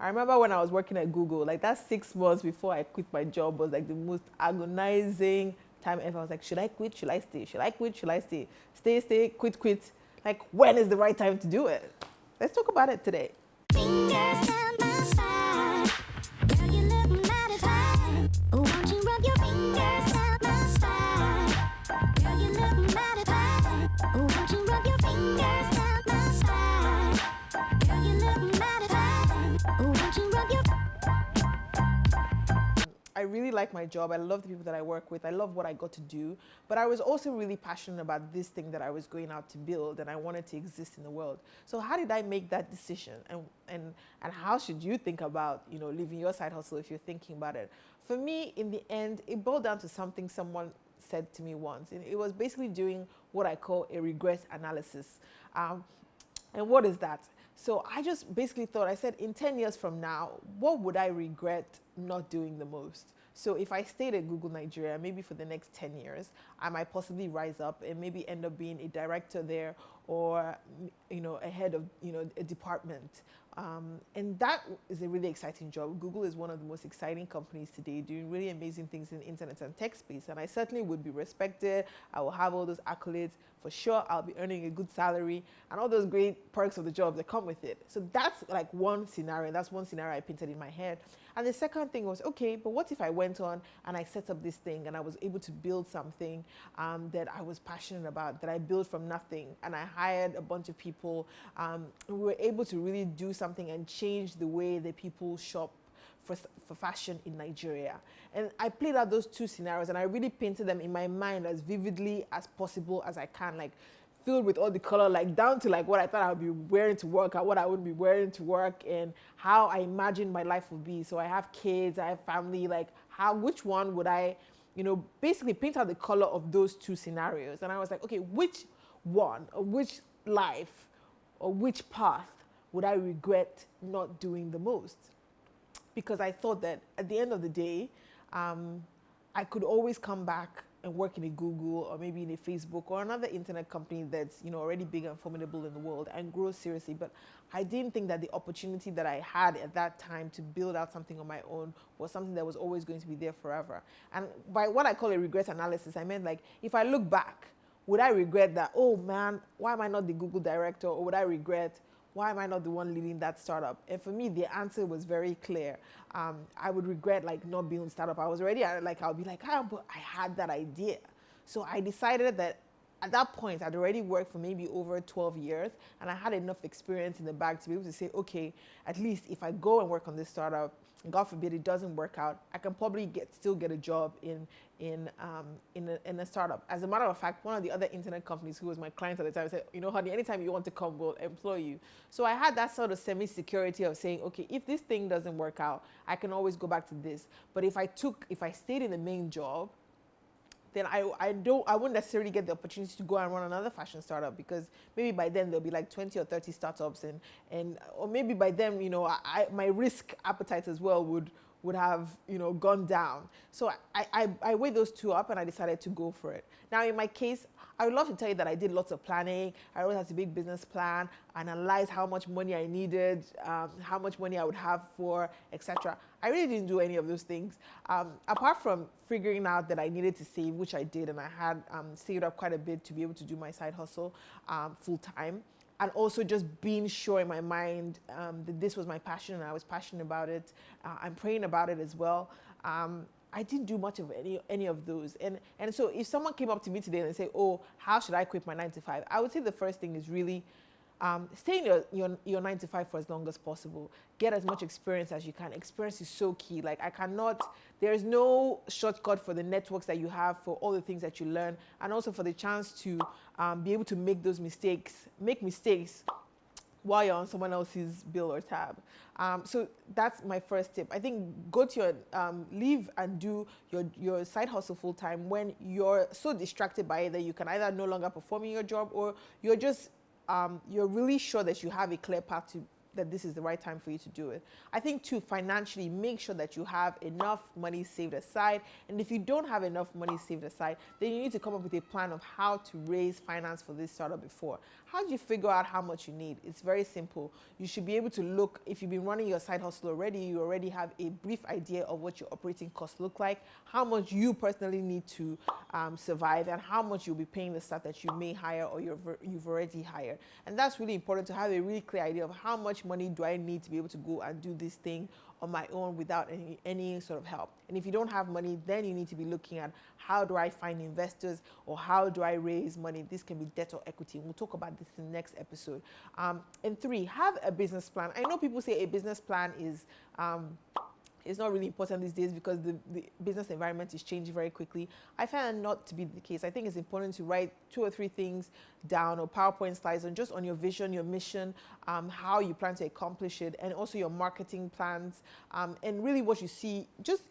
I remember when I was working at Google, like that 6 months before I quit my job was like the most agonizing time ever. I was like, should I quit? Should I stay? Should I quit? Should I stay? Stay, stay, quit, quit. Like, when is the right time to do it? Let's talk about it today. Fingers down my side. Girl, you look mighty fine. Won't you rub your fingers down my side? Girl, you look mighty fine. Won't you rub your fingers down my side? Girl, you look mighty fine. Won't you rub your... I really like my job. I love the people that I work with. I love what I got to do. But I was also really passionate about this thing that I was going out to build, and I wanted to exist in the world. So how did I make that decision? And how should you think about, leaving your side hustle if you're thinking about it? For me, in the end, it boiled down to something someone said to me once. And it was basically doing what I call a regret analysis. And what is that? So I just basically thought, I said, in 10 years from now, what would I regret not doing the most? So if I stayed at Google Nigeria, maybe for the next 10 years, I might possibly rise up and maybe end up being a director there, or, a head of, a department. And that is a really exciting job. Google is one of the most exciting companies today, doing really amazing things in the internet and tech space. And I certainly would be respected. I will have all those accolades. For sure, I'll be earning a good salary and all those great perks of the job that come with it. So that's like one scenario. That's one scenario I painted in my head. And the second thing was, okay, but what if I went on and I set up this thing and I was able to build something that I was passionate about, that I built from nothing, and I hired a bunch of people, and we were able to really do something and change the way that people shop for fashion in Nigeria. And I played out those two scenarios, and I really painted them in my mind as vividly as possible as I can, like filled with all the color, like down to like what I thought I would be wearing to work and what I wouldn't be wearing to work, and how I imagined my life would be. So I have kids, I have family, like which one would I, basically paint out the color of those two scenarios. And I was like, okay, which one, or which life, or which path would I regret not doing the most? Because I thought that at the end of the day, I could always come back and work in a Google, or maybe in a Facebook, or another internet company that's already big and formidable in the world, and grow seriously. But I didn't think that the opportunity that I had at that time to build out something on my own was something that was always going to be there forever. And by what I call a regret analysis, I meant like, if I look back, would I regret that, oh man, why am I not the Google director? Or would I regret, why am I not the one leading that startup? And for me, the answer was very clear. I would regret like not being a startup. I was already I'll be like, but I had that idea. So I decided that at that point, I'd already worked for maybe over 12 years, and I had enough experience in the bag to be able to say, okay, at least if I go and work on this startup, God forbid it doesn't work out, I can probably still get a job in a startup. As a matter of fact, one of the other internet companies who was my client at the time said, honey, anytime you want to come, we'll employ you. So I had that sort of semi-security of saying, okay, if this thing doesn't work out, I can always go back to this. But if I stayed in the main job, then I wouldn't necessarily get the opportunity to go and run another fashion startup, because maybe by then there'll be like 20 or 30 startups, or maybe by then, my risk appetite as well would have, gone down. So I weighed those two up, and I decided to go for it. Now, in my case, I would love to tell you that I did lots of planning. I wrote out a big business plan, analyzed how much money I needed, how much money I would have for, etc. I really didn't do any of those things. Apart from figuring out that I needed to save, which I did, and I had saved up quite a bit to be able to do my side hustle full time. And also just being sure in my mind that this was my passion, and I was passionate about it. I'm praying about it as well. I didn't do much of any of those. And so if someone came up to me today and say, oh, how should I quit my 9 to 5? I would say the first thing is really stay in your 9 to 5 for as long as possible. Get as much experience as you can. Experience is so key. Like there is no shortcut for the networks that you have, for all the things that you learn, and also for the chance to be able to make mistakes while you're on someone else's bill or tab. So that's my first tip. I think go to your, leave and do your side hustle full time when you're so distracted by it that you can either no longer perform in your job, or you're just, you're really sure that you have a clear path that this is the right time for you to do it. I think too, financially, make sure that you have enough money saved aside. And if you don't have enough money saved aside, then you need to come up with a plan of how to raise finance for this startup before. How do you figure out how much you need? It's very simple. You should be able to look, if you've been running your side hustle already, you already have a brief idea of what your operating costs look like, how much you personally need to survive, and how much you'll be paying the staff that you may hire or you've already hired. And that's really important to have a really clear idea of how much money do I need to be able to go and do this thing on my own without any sort of help. And if you don't have money, then you need to be looking at how do I find investors or how do I raise money. This can be debt or equity. We'll talk about this in the next episode. And 3, have a business plan. I know people say a business plan is it's not really important these days because the business environment is changing very quickly. I find that not to be the case. I think it's important to write 2 or 3 things down or PowerPoint slides on just on your vision, your mission, how you plan to accomplish it, and also your marketing plans, and really what you see, just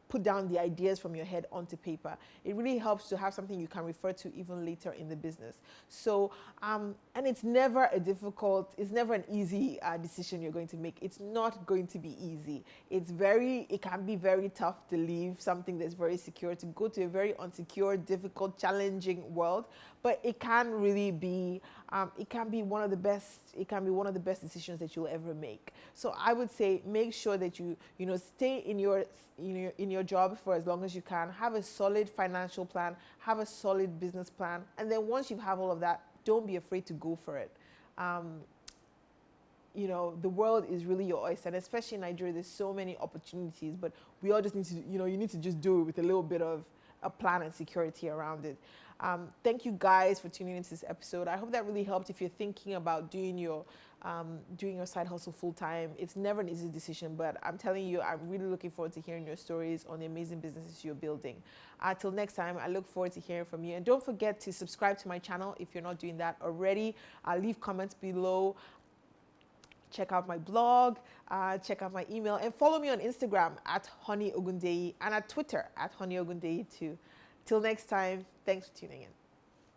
put down the ideas from your head onto paper. It really helps to have something you can refer to even later in the business. So, and it's never an easy decision you're going to make. It's not going to be easy. It can be very tough to leave something that's very secure to go to a very unsecure, difficult, challenging world. But it can really be, it can be one of the best decisions that you'll ever make. So I would say make sure that you stay in your job for as long as you can. Have a solid financial plan, have a solid business plan, and then once you have all of that, don't be afraid to go for it. The world is really your oyster, and especially in Nigeria, there's so many opportunities, but we all just need to, you need to just do it with a little bit of a plan and security around it. Thank you guys for tuning into this episode. I hope that really helped if you're thinking about doing your side hustle full time. It's never an easy decision, but I'm telling you, I'm really looking forward to hearing your stories on the amazing businesses you're building. Till next time, I look forward to hearing from you. And don't forget to subscribe to my channel if you're not doing that already. Leave comments below. Check out my blog, check out my email, and follow me on Instagram at Honey Ogundeyi and at Twitter at Honey Ogundeyi too. Till next time, thanks for tuning in.